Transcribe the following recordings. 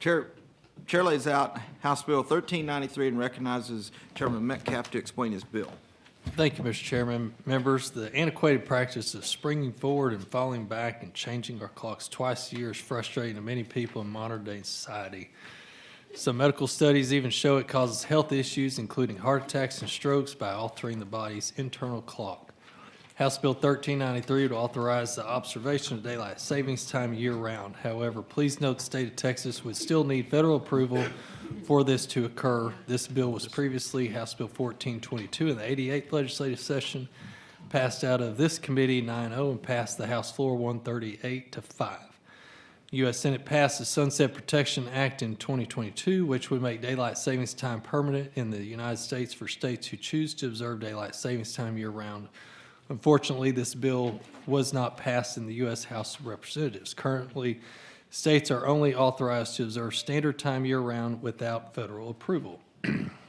Chair lays out House Bill 1393 and recognizes Chairman Metcalf to explain his bill. Thank you, Mr. Chairman. Members, the antiquated practice of springing forward and falling back and changing our clocks twice a year is frustrating to many people in modern-day society. Some medical studies even show it causes health issues, including heart attacks and strokes, by altering the body's internal clock. House Bill 1393 would authorize the observation of daylight savings time year-round. However, please note the state of Texas would still need federal approval for this to occur. This bill was previously House Bill 1422 in the 88th legislative session, passed out of this committee 9-0 and passed the House floor 138-5. U.S. Senate passed the Sunset Protection Act in 2022, which would make daylight savings time permanent in the United States for states who choose to observe daylight savings time year-round. Unfortunately, this bill was not passed in the U.S. House of Representatives. Currently, states are only authorized to observe standard time year-round without federal approval.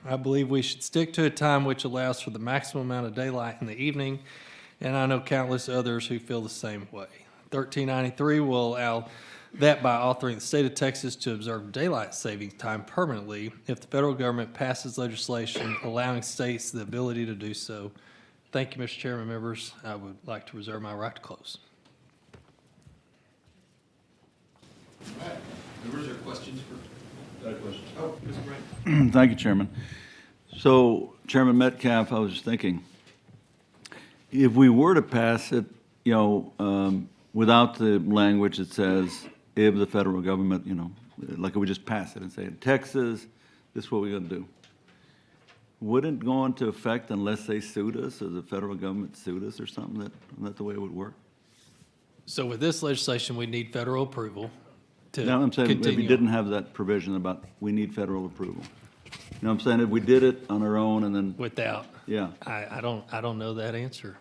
I believe we should stick to a time which allows for the maximum amount of daylight in the evening, and I know countless others who feel the same way. 1393 will allow that by authoring the state of Texas to observe daylight savings time permanently if the federal government passes legislation allowing states the ability to do so. Thank you, Mr. Chairman. Members, I would like to reserve my right to close. All right. Members, are questions for? Questions. Oh, Mr. Raymond. Thank you, Chairman. So, Chairman Metcalf, I was just thinking, if we were to pass it, without the language that says if the federal government, like if we just pass it and say in Texas, this is what we're going to do, wouldn't it go into effect unless they sued us or the federal government sued us or something? Isn't that the way it would work? So with this legislation, we need federal approval to No, I'm saying if continue. we didn't have that provision about we need federal approval. You know what I'm saying? If we did it on our own and then, Without. yeah, I don't know that answer,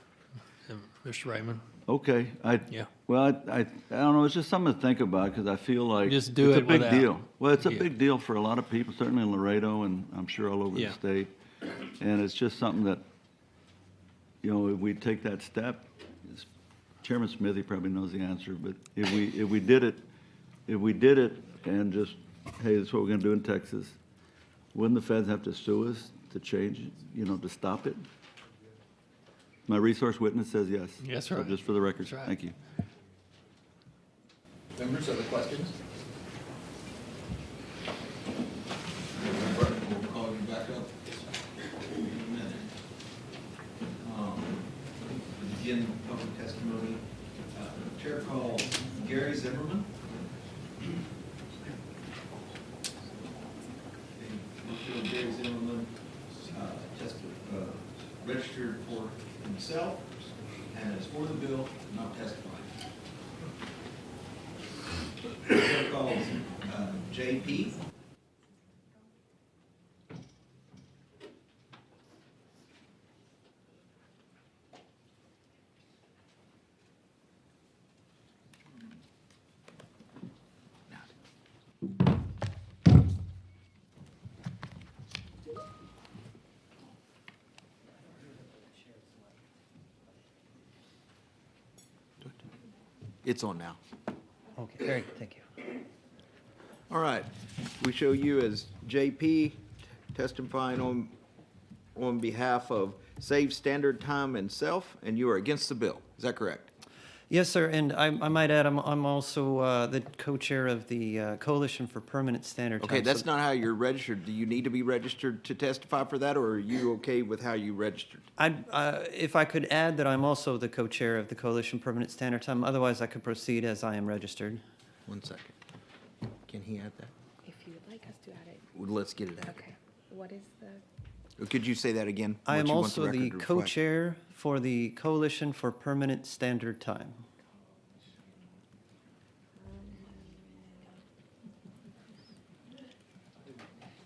Mr. Raymond. okay. Yeah. Well, I don't know, it's just something to think about because I feel like Just do it's it a big without. deal. Well, it's a Yeah. big deal for a lot of people, certainly in Laredo and I'm sure all over the Yeah. state. And it's just something that, if we take that step, Chairman Smith, he probably knows the answer, but if we did it and just, hey, this is what we're gonna do in Texas, wouldn't the feds have to sue us to change it, to stop it? My resource witness says yes. Yes, So right. just for the record, That's right. thank you. Members, other questions? We'll call you back up. In a minute. Begin public testimony. Chair call Gary Zimmerman. Gary Zimmerman registered for himself and is for the bill, not testifying. Chair calls JP. It's on now. Okay, great, thank you. All right. We show you as JP testifying on behalf of Save Standard Time and Self, and you are against the bill. Is that correct? Yes, sir, and I might add, I'm also the co-chair of the Coalition for Permanent Standard Time. Okay, that's So not how you're registered. Do you need to be registered to testify for that, or are you okay with how you registered? if I could add that I'm also the co-chair of the Coalition for Permanent Standard Time, otherwise I could proceed as I am registered. 1 second. Can he add that? If you would like us to add it. Well, let's get it added. Okay. What is the, Could you say that again? I what am you want also record the to reflect? co-chair for the Coalition for Permanent Standard Time.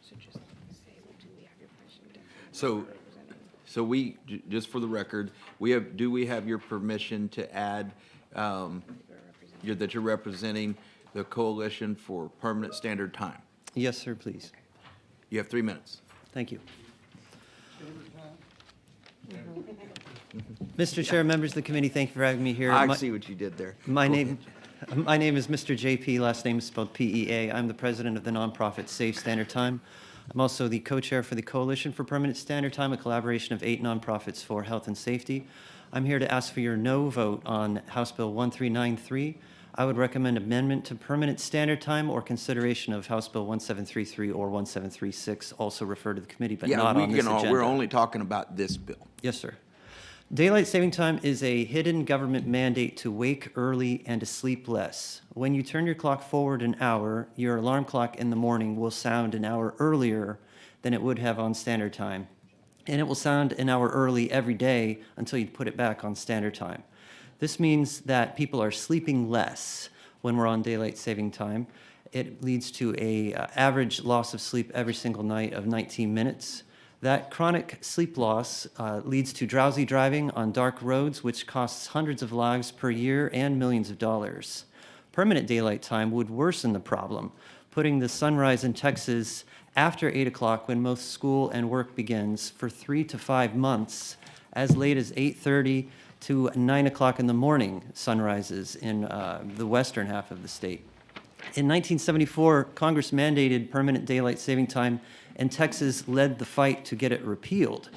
so just say, do we have your permission to? So we, just for the record, do we have your permission to add, that you're representing the Coalition for Permanent Standard Time? Yes, sir, please. You have 3 minutes. Thank you. Mr. Chair, members of the committee, thank you for having me here. I see what you did there. My Go name, ahead. My name is Mr. JP, last name is spelled PEA. I'm the president of the nonprofit Safe Standard Time. I'm also the co-chair for the Coalition for Permanent Standard Time, a collaboration of 8 nonprofits for health and safety. I'm here to ask for your no vote on House Bill 1393. I would recommend amendment to permanent standard time or consideration of House Bill 1733 or 1736, also referred to the committee, but Yeah, not on this agenda. we're only talking about this bill. Yes, sir. Daylight saving time is a hidden government mandate to wake early and to sleep less. When you turn your clock forward an hour, your alarm clock in the morning will sound an hour earlier than it would have on standard time. And it will sound an hour early every day until you put it back on standard time. This means that people are sleeping less when we're on daylight saving time. It leads to a average loss of sleep every single night of 19 minutes. That chronic sleep loss leads to drowsy driving on dark roads, which costs hundreds of lives per year and millions of dollars. Permanent daylight time would worsen the problem, putting the sunrise in Texas after 8 o'clock when most school and work begins for 3 to 5 months, as late as 8:30 to 9 o'clock in the morning sunrises in the western half of the state. In 1974, Congress mandated permanent daylight saving time, and Texas led the fight to get it repealed.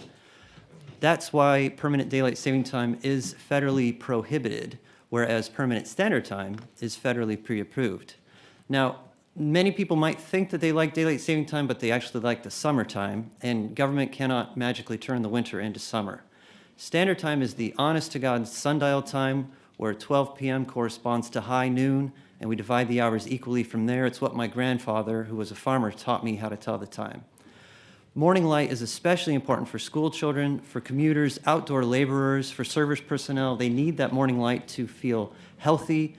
That's why permanent daylight saving time is federally prohibited, whereas permanent standard time is federally pre-approved. Now, many people might think that they like daylight saving time, but they actually like the summertime, and government cannot magically turn the winter into summer. Standard time is the honest-to-God sundial time, where 12 p.m. corresponds to high noon, and we divide the hours equally from there. It's what my grandfather, who was a farmer, taught me how to tell the time. Morning light is especially important for school children, for commuters, outdoor laborers, for service personnel. They need that morning light to feel healthy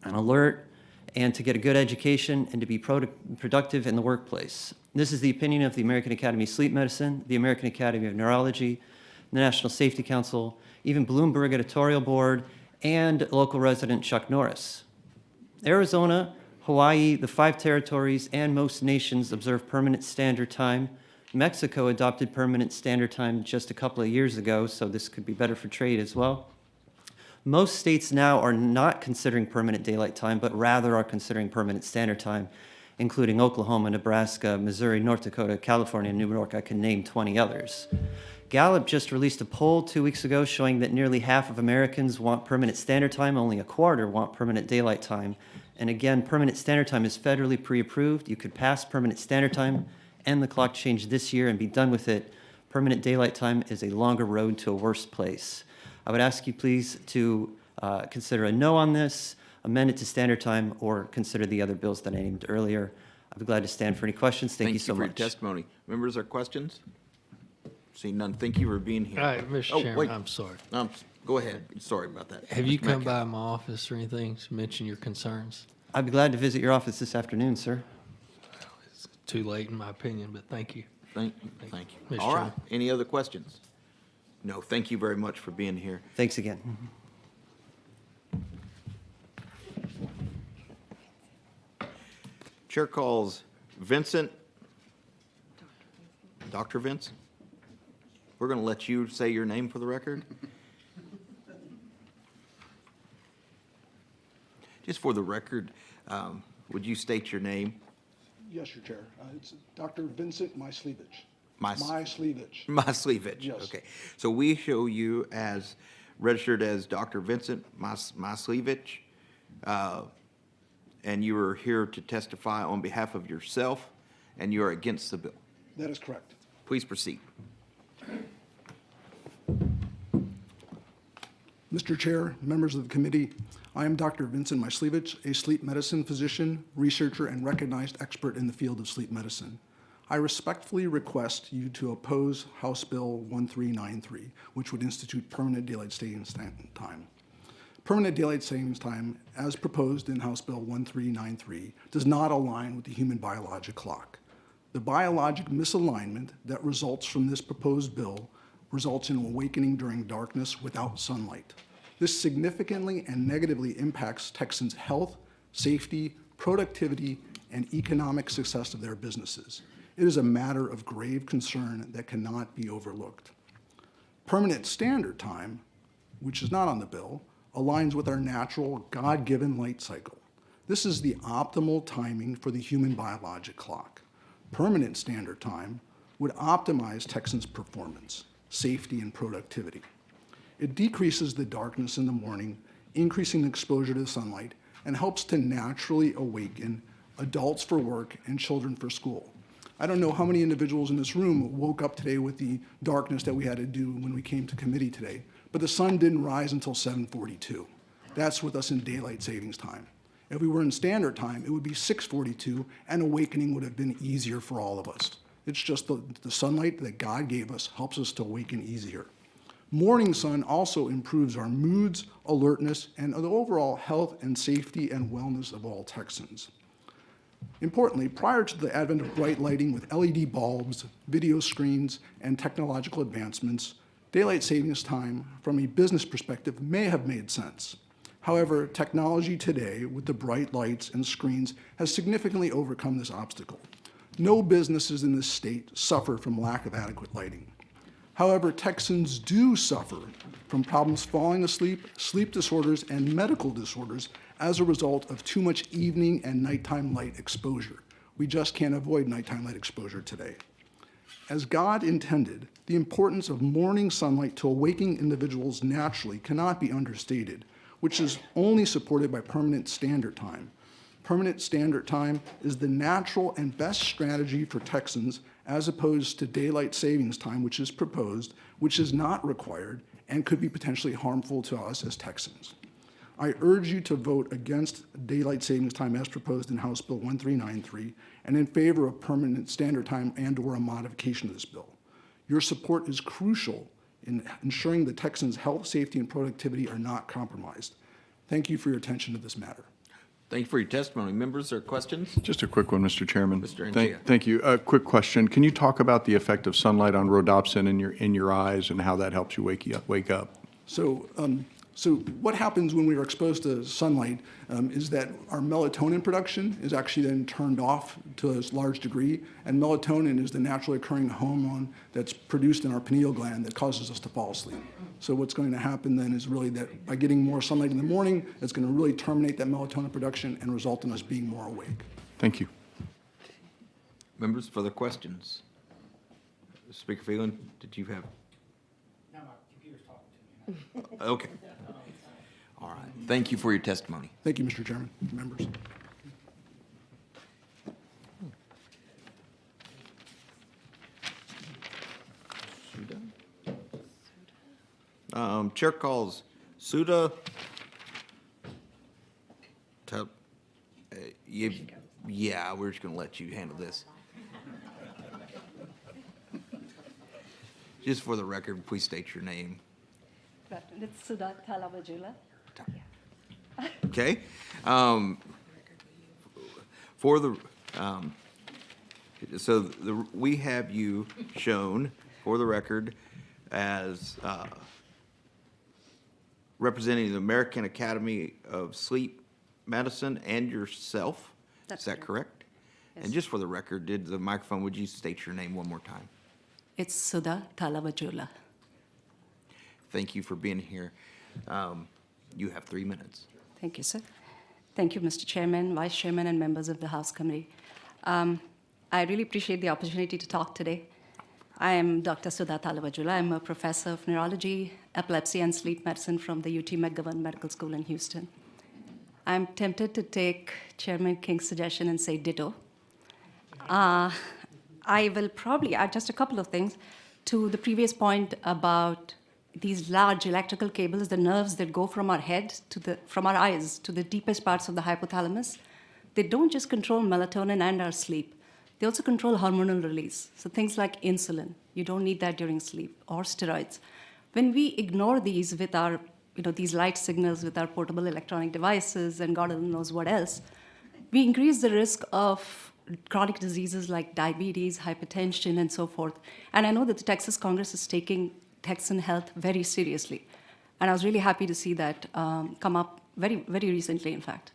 and alert and to get a good education and to be productive in the workplace. This is the opinion of the American Academy of Sleep Medicine, the American Academy of Neurology, the National Safety Council, even Bloomberg Editorial Board, and local resident Chuck Norris. Arizona, Hawaii, the 5 territories, and most nations observe permanent standard time. Mexico adopted permanent standard time just a couple of years ago, so this could be better for trade as well. Most states now are not considering permanent daylight time, but rather are considering permanent standard time, including Oklahoma, Nebraska, Missouri, North Dakota, California, and New York. I can name 20 others. Gallup just released a poll 2 weeks ago showing that nearly half of Americans want permanent standard time, only a quarter want permanent daylight time. And again, permanent standard time is federally pre-approved. You could pass permanent standard time, end the clock change this year, and be done with it. Permanent daylight time is a longer road to a worse place. I would ask you please to consider a no on this, amend it to standard time, or consider the other bills that I named earlier. I'd be glad to stand for any questions. Thank you so for your much. testimony. Members, are questions? Seeing none, thank you for being here. All right, Mr. Oh, Chairman, wait. I'm sorry. Go ahead. Sorry about that. Have you Mr. come Metcalf. by my office or anything to mention your concerns? I'd be glad to visit your office this afternoon, sir. It's too late in my opinion, but thank you. Thank you. Mr. All right. Chairman. Any other questions? No, thank you very much for being here. Thanks again. Chair calls Vincent. Dr. Vince? We're going to let you say your name for the record. Just for the record, would you state your name? Yes, Your Chair. It's Dr. Vincent Mysliwiec. Mys- Mysliwiec. Mysliwiec. Yes. Okay. So we show you as registered as Dr. Vincent Mysliwiec, and you are here to testify on behalf of yourself, and you are against the bill. That is correct. Please proceed. Mr. Chair, members of the committee, I am Dr. Vincent Mysliwiec, a sleep medicine physician, researcher, and recognized expert in the field of sleep medicine. I respectfully request you to oppose House Bill 1393, which would institute permanent daylight savings time. Permanent daylight savings time, as proposed in House Bill 1393, does not align with the human biologic clock. The biologic misalignment that results from this proposed bill results in awakening during darkness without sunlight. This significantly and negatively impacts Texans' health, safety, productivity, and economic success of their businesses. It is a matter of grave concern that cannot be overlooked. Permanent standard time, which is not on the bill, aligns with our natural, God-given light cycle. This is the optimal timing for the human biologic clock. Permanent standard time would optimize Texans' performance, safety, and productivity. It decreases the darkness in the morning, increasing the exposure to sunlight, and helps to naturally awaken adults for work and children for school. I don't know how many individuals in this room woke up today with the darkness that we had to do when we came to committee today, but the sun didn't rise until 7:42. That's with us in daylight savings time. If we were in standard time, it would be 6:42, and awakening would have been easier for all of us. It's just the sunlight that God gave us helps us to awaken easier. Morning sun also improves our moods, alertness, and the overall health and safety and wellness of all Texans. Importantly, prior to the advent of bright lighting with LED bulbs, video screens, and technological advancements, daylight savings time from a business perspective may have made sense. However, technology today with the bright lights and screens has significantly overcome this obstacle. No businesses in this state suffer from lack of adequate lighting. However, Texans do suffer from problems falling asleep, sleep disorders, and medical disorders as a result of too much evening and nighttime light exposure. We just can't avoid nighttime light exposure today. As God intended, the importance of morning sunlight to awaking individuals naturally cannot be understated, which is only supported by permanent standard time. Permanent standard time is the natural and best strategy for Texans as opposed to daylight savings time, which is proposed, which is not required, and could be potentially harmful to us as Texans. I urge you to vote against daylight savings time as proposed in House Bill 1393 and in favor of permanent standard time and/or a modification of this bill. Your support is crucial in ensuring that Texans' health, safety, and productivity are not compromised. Thank you for your attention to this matter. Thank you for your testimony. Members, are questions? Just a quick one, Mr. Chairman. Mr. Anchía. Thank you. A quick question. Can you talk about the effect of sunlight on rhodopsin in your eyes and how that helps you wake up? So what happens when we are exposed to sunlight is that our melatonin production is actually then turned off to a large degree, and melatonin is the naturally occurring hormone that's produced in our pineal gland that causes us to fall asleep. So what's going to happen then is really that by getting more sunlight in the morning, it's going to really terminate that melatonin production and result in us being more awake. Thank you. Members, further questions? Speaker Phelan, did you have? No, my computer's talking to me. Okay. All right. Thank you for your testimony. Thank you, Mr. Chairman, members. Chair calls Sudha. Yeah, we're just going to let you handle this. Just for the record, please state your name. It's Sudha, Tallavajhula. Okay. For the, we have you shown, for the record, as representing the American Academy of Sleep Medicine and yourself. That's Is that correct? Yes. And just for the record, would you state your name one more time? It's Sudha, Tallavajhula. Thank you for being here. You have 3 minutes. Thank you, sir. Thank you, Mr. Chairman, Vice Chairman, and members of the House Committee. I really appreciate the opportunity to talk today. I am Dr. Sudha Tallavajhula. I'm a professor of neurology, epilepsy, and sleep medicine from the UT McGovern Medical School in Houston. I'm tempted to take Chairman King's suggestion and say ditto. I will probably add just a couple of things to the previous point about these large electrical cables, the nerves that go from our head from our eyes to the deepest parts of the hypothalamus. They don't just control melatonin and our sleep. They also control hormonal release. So things like insulin, you don't need that during sleep, or steroids. When we ignore these with our, these light signals with our portable electronic devices and God only knows what else, we increase the risk of chronic diseases like diabetes, hypertension, and so forth. And I know that the Texas Congress is taking Texan health very seriously. And I was really happy to see that come up very, very recently, in fact.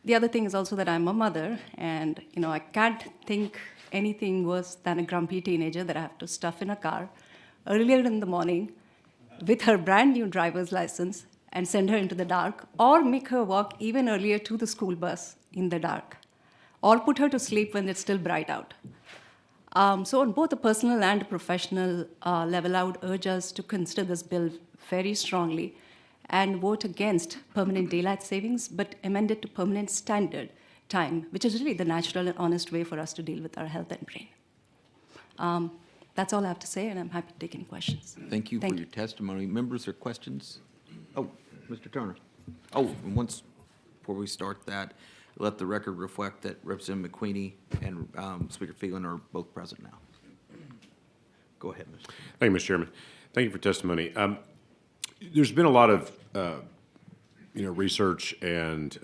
The other thing is also that I'm a mother, and I can't think anything worse than a grumpy teenager that I have to stuff in a car earlier in the morning with her brand new driver's license and send her into the dark, or make her walk even earlier to the school bus in the dark, or put her to sleep when it's still bright out. So on both a personal and professional level, I would urge us to consider this bill very strongly and vote against permanent daylight savings, but amend it to permanent standard time, which is really the natural and honest way for us to deal with our health and brain. That's all I have to say, and I'm happy to take any questions. Thank you for your testimony. Members or questions? Oh, Mr. Turner. Oh, and once, before we start that, let the record reflect that Representative McQueenie and Speaker Phelan are both present now. Go ahead, Mr. Thank you, Mr. Chairman. Thank you for testimony. There's been a lot of, research and,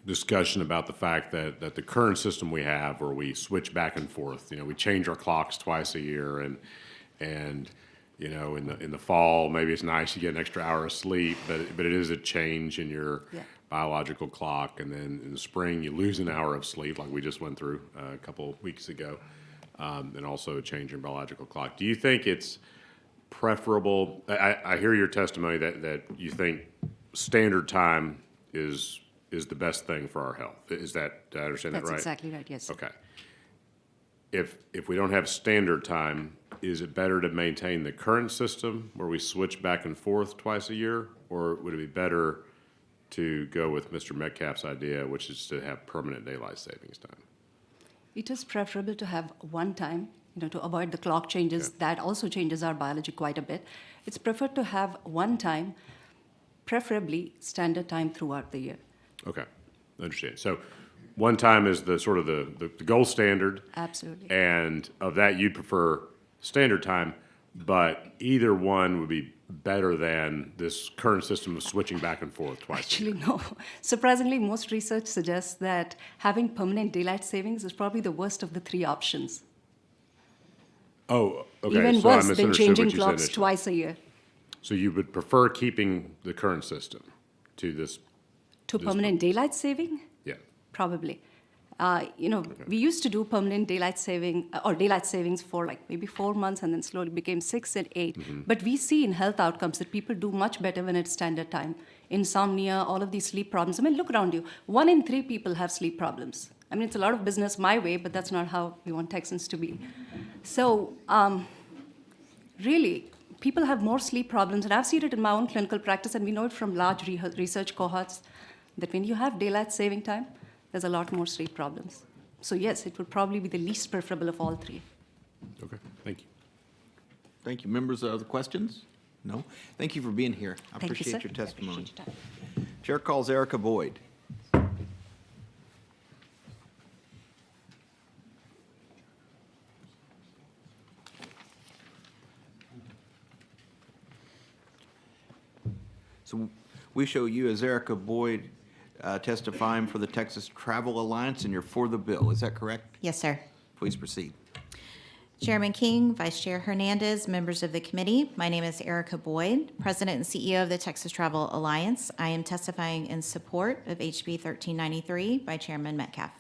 discussion about the fact that the current system we have, where we switch back and forth, we change our clocks twice a year, and in the fall, maybe it's nice you get an extra hour of sleep, but it is a change in your biological clock, and then in the spring, you lose an hour of sleep, like we just went through a couple of weeks ago, and also a change in biological clock. Do you think it's preferable? I hear your testimony that you think standard time is the best thing for our health. Did I understand that right? That's exactly right, yes. Okay. If we don't have standard time, is it better to maintain the current system where we switch back and forth twice a year, or would it be better to go with Mr. Metcalf's idea, which is to have permanent daylight savings time? It is preferable to have one time, to avoid the clock changes. Okay. That also changes our biology quite a bit. It's preferred to have one time, preferably standard time throughout the year. Okay, understand. So one time is the sort of the gold standard. Absolutely. And of that, you'd prefer standard time, but either one would be better than this current system of switching back and forth twice. Actually, no. Surprisingly, most research suggests that having permanent daylight savings is probably the worst of the three options. Oh, okay. Even So I worse than misunderstood changing what you said clocks initially. twice a year. So you would prefer keeping the current system to this? To permanent daylight saving? Yeah. Probably. We used to do permanent daylight saving or daylight savings for like maybe 4 months, and then slowly became 6 and 8. Mm-hmm. But we see in health outcomes that people do much better when it's standard time. Insomnia, all of these sleep problems. I mean, look around you. 1 in 3 people have sleep problems. I mean, it's a lot of business my way, but that's not how we want Texans to be. So, really, people have more sleep problems, and I've seen it in my own clinical practice, and we know it from large research cohorts, that when you have daylight saving time, there's a lot more sleep problems. So yes, it would probably be the least preferable of all three. Okay, thank you. Thank you. Members, other questions? No? Thank you for being here. I Thank you, appreciate sir. your testimony. Appreciate your time. Chair calls Erika Boyd. So we show you as Erika Boyd testifying for the Texas Travel Alliance, and you're for the bill. Is that correct? Yes, sir. Please proceed. Chairman King, Vice Chair Hernandez, members of the committee, my name is Erika Boyd, President and CEO of the Texas Travel Alliance. I am testifying in support of HB 1393 by Chairman Metcalf.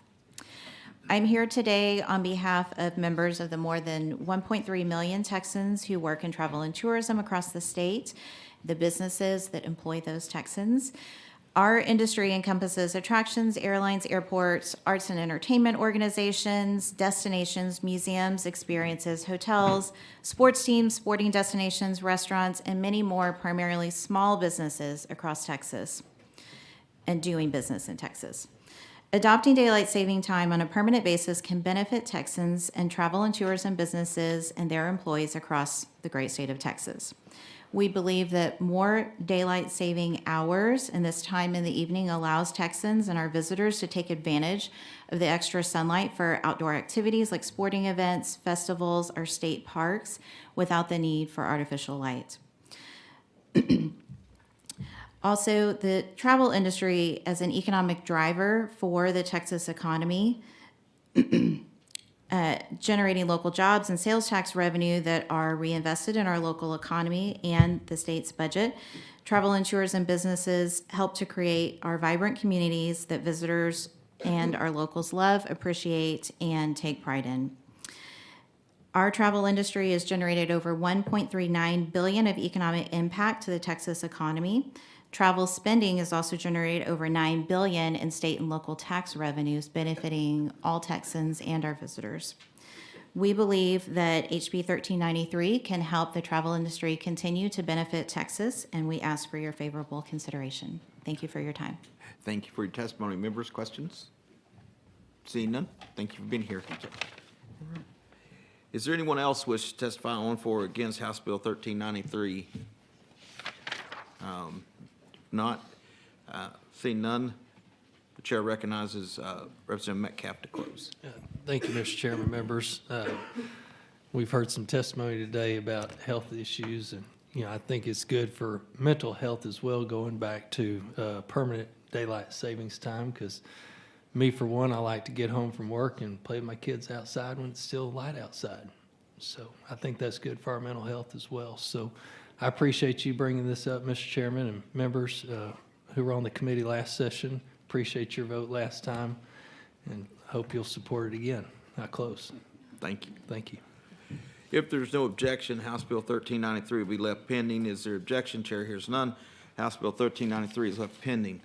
I'm here today on behalf of members of the more than 1.3 million Texans who work in travel and tourism across the state, the businesses that employ those Texans. Our industry encompasses attractions, airlines, airports, arts and entertainment organizations, destinations, museums, experiences, hotels, sports teams, sporting destinations, restaurants, and many more, primarily small businesses across Texas and doing business in Texas. Adopting daylight saving time on a permanent basis can benefit Texans and travel and tourism businesses and their employees across the great state of Texas. We believe that more daylight saving hours and this time in the evening allows Texans and our visitors to take advantage of the extra sunlight for outdoor activities like sporting events, festivals, or state parks without the need for artificial light. Also, the travel industry as an economic driver for the Texas economy, generating local jobs and sales tax revenue that are reinvested in our local economy and the state's budget. Travel and tourism businesses help to create our vibrant communities that visitors and our locals love, appreciate, and take pride in. Our travel industry has generated over $1.39 billion of economic impact to the Texas economy. Travel spending has also generated over $9 billion in state and local tax revenues, benefiting all Texans and our visitors. We believe that HB 1393 can help the travel industry continue to benefit Texas, and we ask for your favorable consideration. Thank you for your time. Thank you for your testimony. Members, questions? Seeing none, thank you for being here. Is there anyone else wish to testify on for or against House Bill 1393? Not, seeing none, the chair recognizes Representative Metcalf to close. Thank you, Mr. Chairman, members. We've heard some testimony today about health issues, and, I think it's good for mental health as well, going back to permanent daylight savings time, because me, for one, I like to get home from work and play with my kids outside when it's still light outside. So I think that's good for our mental health as well. So I appreciate you bringing this up, Mr. Chairman, and members who were on the committee last session. Appreciate your vote last time, and hope you'll support it again. I close. Thank you. Thank you. If there's no objection, House Bill 1393 will be left pending. Is there objection? Chair hears none. House Bill 1393 is left pending.